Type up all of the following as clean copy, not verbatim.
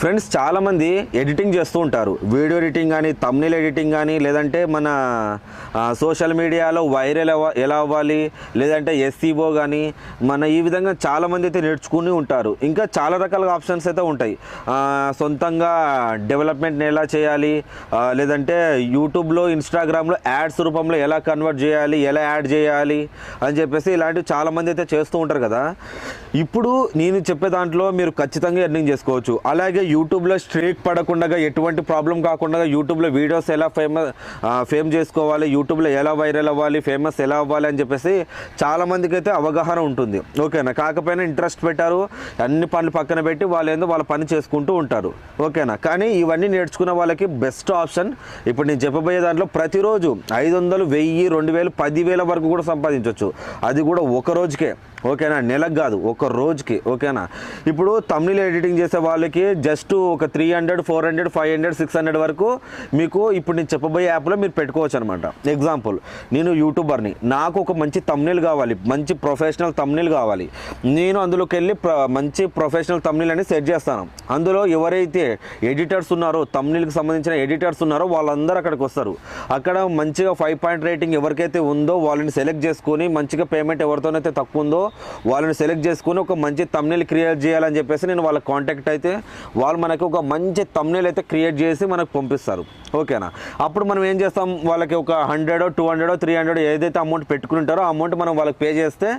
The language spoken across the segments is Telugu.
ఫ్రెండ్స్, చాలామంది ఎడిటింగ్ చేస్తూ ఉంటారు. వీడియో ఎడిటింగ్ కానీ, థంబ్నెయిల్ ఎడిటింగ్ కానీ, లేదంటే మన సోషల్ మీడియాలో వైరల్ ఎలా అవ్వాలి, లేదంటే ఎస్ఈఓ కానీ, మన ఈ విధంగా చాలామంది అయితే నేర్చుకుని ఉంటారు. ఇంకా చాలా రకాల ఆప్షన్స్ అయితే ఉంటాయి. సొంతంగా డెవలప్మెంట్ ఎలా చేయాలి, లేదంటే యూట్యూబ్లో, ఇన్స్టాగ్రామ్లో యాడ్స్ రూపంలో ఎలా కన్వర్ట్ చేయాలి, ఎలా యాడ్ చేయాలి అని చెప్పేసి ఇలాంటివి చాలామంది అయితే చేస్తూ ఉంటారు కదా. ఇప్పుడు నేను చెప్పే దాంట్లో మీరు ఖచ్చితంగా ఎర్నింగ్ చేసుకోవచ్చు. అలాగే యూట్యూబ్లో స్ట్రీక్ పడకుండా, ఎటువంటి ప్రాబ్లం కాకుండా యూట్యూబ్లో వీడియోస్ ఎలా ఫేమ్ చేసుకోవాలి, యూట్యూబ్లో ఎలా వైరల్ అవ్వాలి, ఫేమస్ ఎలా అవ్వాలి అని చెప్పేసి చాలామందికి అయితే అవగాహన ఉంటుంది. ఓకేనా. కాకపోయినా ఇంట్రెస్ట్ పెట్టారు, అన్ని పనులు పక్కన పెట్టి వాళ్ళు ఏందో వాళ్ళ పని చేసుకుంటూ ఉంటారు. ఓకేనా. కానీ ఇవన్నీ నేర్చుకున్న వాళ్ళకి బెస్ట్ ఆప్షన్ ఇప్పుడు నేను చెప్పబోయే దాంట్లో ప్రతిరోజు 500, 1000, 2000, 10,000 వరకు కూడా సంపాదించవచ్చు. అది కూడా ఒక రోజుకే. ఓకేనా. నెలకు కాదు, ఒక రోజుకి. ఓకేనా. ఇప్పుడు థంబ్నెయిల్ ఎడిటింగ్ చేసే వాళ్ళకి జస్ట్ ఒక 300, 400, 500, 600 వరకు మీకు ఇప్పుడు నేను చెప్పబోయే యాప్లో మీరు పెట్టుకోవచ్చు అనమాట. ఎగ్జాంపుల్, నేను యూట్యూబర్ని, నాకు ఒక మంచి థంబ్నెయిల్ కావాలి, మంచి ప్రొఫెషనల్ థంబ్నెయిల్ కావాలి. నేను అందులోకి వెళ్ళి మంచి ప్రొఫెషనల్ థంబ్నెయిల్ అని సెట్ చేస్తాను. అందులో ఎవరైతే ఎడిటర్స్ ఉన్నారో, థంబ్నెయిల్కి సంబంధించిన ఎడిటర్స్ ఉన్నారో వాళ్ళందరూ అక్కడికి వస్తారు. అక్కడ మంచిగా 5 పాయింట్ రేటింగ్ ఎవరికైతే ఉందో వాళ్ళని సెలెక్ట్ చేసుకొని, మంచిగా పేమెంట్ ఎవరితోనైతే తక్కువ ఉందో వాళ్ళని సెలెక్ట్ చేసుకుని ఒక మంచి థంబ్నెయిల్ క్రియేట్ చేయాలని చెప్పేసి నేను వాళ్ళకి కాంటాక్ట్ అయితే వాళ్ళు మనకి ఒక మంచి థంబ్నెయిల్ అయితే క్రియేట్ చేసి మనకు పంపిస్తారు. ఓకేనా. అప్పుడు మనం ఏం చేస్తాం, వాళ్ళకి ఒక 100, 200, 300 ఏదైతే అమౌంట్ పెట్టుకుని ఉంటారో ఆ అమౌంట్ మనం వాళ్ళకి పే చేస్తే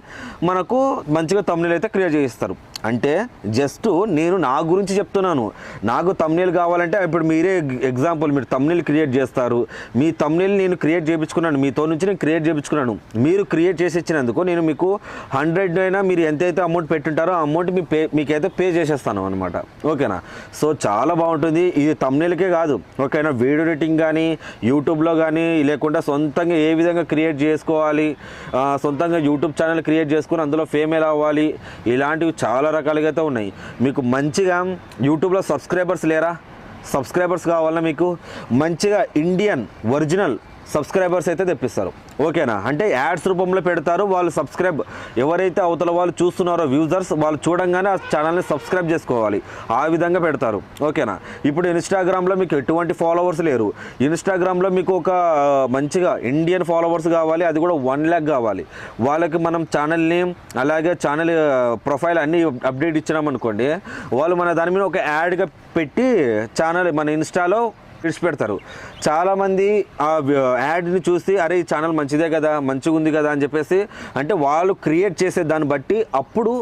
మనకు మంచిగా థంబ్నెయిల్ అయితే క్రియేట్ చేయిస్తారు. అంటే జస్ట్ నేను నా గురించి చెప్తున్నాను. నాకు థంబ్నెయిల్ కావాలంటే ఇప్పుడు మీరే ఎగ్జాంపుల్, మీరు థంబ్నెయిల్ క్రియేట్ చేస్తారు. మీ థంబ్నెయిల్ నేను క్రియేట్ చేయించుకున్నాను, మీతో నుంచి నేను క్రియేట్ చేయించుకున్నాను. మీరు క్రియేట్ చేసి ఇచ్చినందుకు నేను మీకు 100 అయినా మీరు ఎంతైతే అమౌంట్ పెట్టుంటారో ఆ అమౌంట్ మీకైతే పే చేసేస్తాను అనమాట. ఓకేనా. సో చాలా బాగుంటుంది ఇది. థంబ్నెయిల్కే కాదు, ఓకేనా, వీడియో ఎడిటింగ్ కానీ, యూట్యూబ్లో కానీ, లేకుండా సొంతంగా ఏ విధంగా క్రియేట్ చేసుకోవాలి, సొంతంగా యూట్యూబ్ ఛానల్ క్రియేట్ చేసుకుని అందులో ఫేమ్ ఎలా అవ్వాలి, ఇలాంటివి చాలా రకాలుగా అయితే ఉన్నాయి. మీకు మంచిగా యూట్యూబ్లో సబ్స్క్రైబర్స్ లేరా? సబ్స్క్రైబర్స్ కావాలన్నా మీకు మంచిగా ఇండియన్ ఒరిజినల్ సబ్స్క్రైబర్స్ అయితే తెప్పిస్తారు. ఓకేనా. అంటే యాడ్స్ రూపంలో పెడతారు. వాళ్ళు ఎవరైతే అవతల వాళ్ళు చూస్తున్నారో వ్యూజర్స్, వాళ్ళు చూడంగానే ఆ ఛానల్ని సబ్స్క్రైబ్ చేసుకోవాలి. ఆ విధంగా పెడతారు. ఓకేనా. ఇప్పుడు ఇన్స్టాగ్రామ్లో మీకు ఎటువంటి ఫాలోవర్స్ లేరు. ఇన్స్టాగ్రామ్లో మీకు ఒక మంచిగా ఇండియన్ ఫాలోవర్స్ కావాలి, అది కూడా 1 lakh కావాలి. వాళ్ళకి మనం ఛానల్ని, అలాగే ఛానల్ ప్రొఫైల్ అన్నీ అప్డేట్ ఇచ్చినామనుకోండి, వాళ్ళు మన దాని మీద ఒక యాడ్గా పెట్టి ఛానల్ మన ఇన్స్టాలో విడిచిపెడతారు. చాలామంది ఆ యాడ్ని చూసి అరే ఈ ఛానల్ మంచిదే కదా, మంచిగా ఉంది కదా అని చెప్పేసి, అంటే వాళ్ళు క్రియేట్ చేసే దాన్ని బట్టి అప్పుడు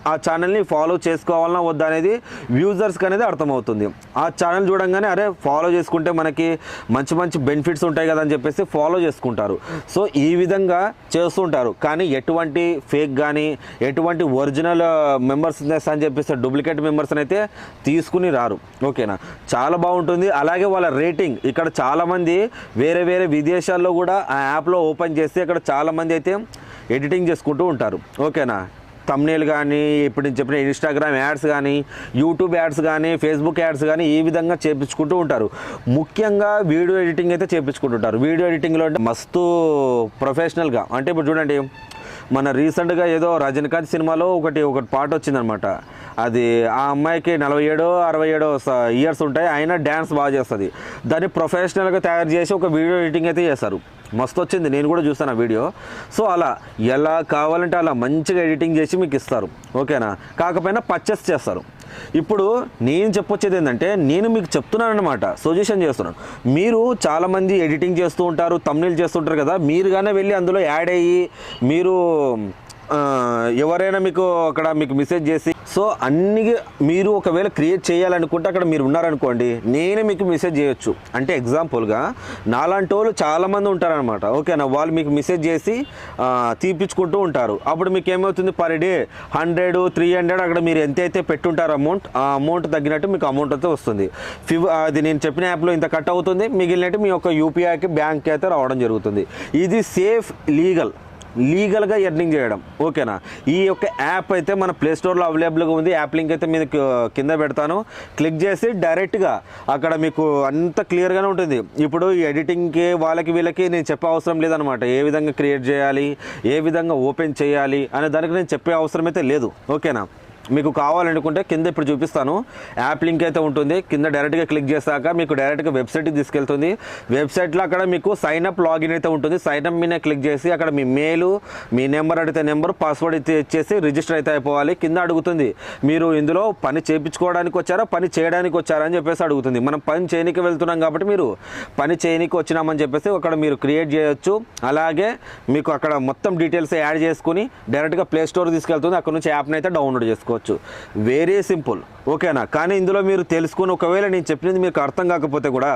ఆ ఛానల్ని ఫాలో చేసుకోవాలన్నా వద్దా అనేది వ్యూజర్స్కి అనేది అర్థమవుతుంది. ఆ ఛానల్ చూడంగానే అరే ఫాలో చేసుకుంటే మనకి మంచి మంచి బెనిఫిట్స్ ఉంటాయి కదా అని చెప్పేసి ఫాలో చేసుకుంటారు. సో ఈ విధంగా చేస్తుంటారు. కానీ ఎటువంటి ఫేక్ కానీ, ఎటువంటి ఒరిజినల్ మెంబర్స్ అని చెప్పేసి డూప్లికేట్ మెంబర్స్ని అయితే తీసుకుని రారు. ఓకేనా. చాలా బాగుంటుంది. అలాగే వాళ్ళ రేటింగ్, ఇక్కడ చాలామంది వేరే వేరే విదేశాల్లో కూడా ఆ యాప్లో ఓపెన్ చేసి అక్కడ చాలామంది అయితే ఎడిటింగ్ చేసుకుంటూ ఉంటారు. ఓకేనా. థంబ్నెయిల్ కానీ, ఇప్పుడు నేను చెప్పిన ఇన్స్టాగ్రామ్ యాడ్స్ కానీ, యూట్యూబ్ యాడ్స్ కానీ, ఫేస్బుక్ యాడ్స్ కానీ ఈ విధంగా చేపించుకుంటూ ఉంటారు. ముఖ్యంగా వీడియో ఎడిటింగ్ అయితే చేపించుకుంటుంటారు. వీడియో ఎడిటింగ్లో అంటే మస్తు ప్రొఫెషనల్గా, అంటే ఇప్పుడు చూడండి, మన రీసెంట్గా ఏదో రజనీకాంత్ సినిమాలో ఒకటి పాట వచ్చిందనమాట. అది ఆ అమ్మాయికి 47, 67 ఇయర్స్ ఉంటాయి, అయినా డ్యాన్స్ బాగా చేస్తుంది. దాన్ని ప్రొఫెషనల్గా తయారు చేసి ఒక వీడియో ఎడిటింగ్ అయితే చేస్తారు. మస్తు వచ్చింది, నేను కూడా చూస్తాను ఆ వీడియో. సో అలా ఎలా కావాలంటే అలా మంచిగా ఎడిటింగ్ చేసి మీకు ఇస్తారు. ఓకేనా. కాకపోయినా పర్చేస్ చేస్తారు. ఇప్పుడు నేను చెప్పొచ్చేది ఏంటంటే, నేను మీకు చెప్తున్నాను అనమాట, సజెషన్ చేస్తున్నాను. మీరు చాలామంది ఎడిటింగ్ చేస్తూ ఉంటారు, థంబ్నెయిల్ చేస్తుంటారు కదా, మీరుగానే వెళ్ళి అందులో యాడ్ అయ్యి మీరు ఎవరైనా మీకు మెసేజ్ చేసి, సో అన్ని మీరు ఒకవేళ క్రియేట్ చేయాలనుకుంటే అక్కడ మీరు ఉన్నారనుకోండి, నేనే మీకు మెసేజ్ చేయొచ్చు. అంటే ఎగ్జాంపుల్గా నాలాంటి వాళ్ళు చాలామంది ఉంటారనమాట. ఓకేనా. వాళ్ళు మీకు మెసేజ్ చేసి తీపించుకుంటూ ఉంటారు. అప్పుడు మీకు ఏమవుతుంది, పర్ డే 100, 300 అక్కడ మీరు ఎంతైతే పెట్టుంటారు అమౌంట్, ఆ అమౌంట్ తగ్గినట్టు మీకు అమౌంట్ అయితే వస్తుంది. అది నేను చెప్పిన యాప్లో ఇంత కట్ అవుతుంది, మిగిలినట్టు మీ యొక్క యూపీఐకి బ్యాంక్కి అయితే రావడం జరుగుతుంది. ఇది సేఫ్, లీగల్గా ఎర్నింగ్ చేయడం. ఓకేనా. ఈ యొక్క యాప్ అయితే మన ప్లేస్టోర్లో అవైలబుల్గా ఉంది. యాప్ లింక్ అయితే మీకు కింద పెడతాను. క్లిక్ చేసి డైరెక్ట్గా అక్కడ మీకు అంత క్లియర్గానే ఉంటుంది. ఇప్పుడు ఈ ఎడిటింగ్కి వీళ్ళకి నేను చెప్పే అవసరం లేదనమాట. ఏ విధంగా క్రియేట్ చేయాలి, ఏ విధంగా ఓపెన్ చేయాలి అనే దానికి నేను చెప్పే అవసరం అయితే లేదు. ఓకేనా. మీకు కావాలనుకుంటే కింద ఇప్పుడు చూపిస్తాను, యాప్ లింక్ అయితే ఉంటుంది. కింద డైరెక్ట్గా క్లిక్ చేశాక మీకు డైరెక్ట్గా వెబ్సైట్కి తీసుకెళ్తుంది. వెబ్సైట్లో అక్కడ మీకు సైన్ అప్ లాగిన్ అయితే ఉంటుంది. సైన్ అప్ మీద క్లిక్ చేసి అక్కడ మీ మెయిల్, మీ నెంబర్ అడిగితే నెంబర్, పాస్వర్డ్ అయితే ఇచ్చేసి రిజిస్టర్ అయితే అయిపోవాలి. కింద అడుగుతుంది మీరు ఇందులో పని చేయించుకోవడానికి వచ్చారా, పని చేయడానికి వచ్చారా అని చెప్పేసి అడుగుతుంది. మనం పని చేయనికి వెళ్తున్నాం కాబట్టి మీరు పని చేయనికి వచ్చినామని చెప్పేసి అక్కడ మీరు క్రియేట్ చేయొచ్చు. అలాగే మీకు అక్కడ మొత్తం డీటెయిల్స్ యాడ్ చేసుకుని డైరెక్ట్గా ప్లే స్టోర్ తీసుకెళ్తుంది. అక్కడ నుంచి యాప్ని అయితే డౌన్లోడ్ చేసుకోవచ్చు. వెరీ సింపుల్, ఓకేనా. కానీ ఇందులో మీరు తెలుసుకుని ఒకవేళ నేను చెప్పినది మీకు అర్థం కాకపోతే కూడా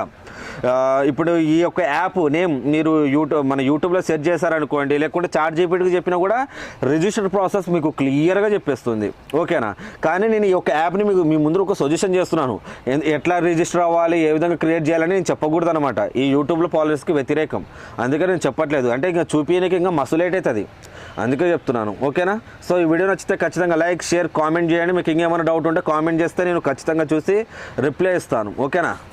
ఇప్పుడు ఈ యొక్క యాప్ నేమ్ మీరు మన యూట్యూబ్లో సెర్చ్ చేశారనుకోండి, లేకుంటే చాట్ జీపీటీకి చెప్పినా కూడా రిజిస్టర్ ప్రాసెస్ మీకు క్లియర్గా చెప్పేస్తుంది, ఓకేనా. కానీ నేను ఈ యొక్క యాప్ని మీకు మీ ముందు ఒక సజెషన్ చేస్తున్నాను. ఎట్లా రిజిస్టర్ అవ్వాలి, ఏ విధంగా క్రియేట్ చేయాలని నేను చెప్పకూడదు అనమాట. ఈ యూట్యూబ్లో పాలసీకి వ్యతిరేకం, అందుకే నేను చెప్పట్లేదు. అంటే ఇంకా చూపించడానికి ఇంకా మస్తు లేట్ అవుతుంది, అందుకే చెప్తున్నాను, ఓకేనా. సో ఈ వీడియో నచ్చితే ఖచ్చితంగా లైక్, షేర్, కామెంట్ చేయండి. మీకు ఇంకేమైనా డౌట్ ఉంటే కామెంట్ చేస్తే నేను ఖచ్చితంగా చూసి రిప్లై ఇస్తాను, ఓకేనా.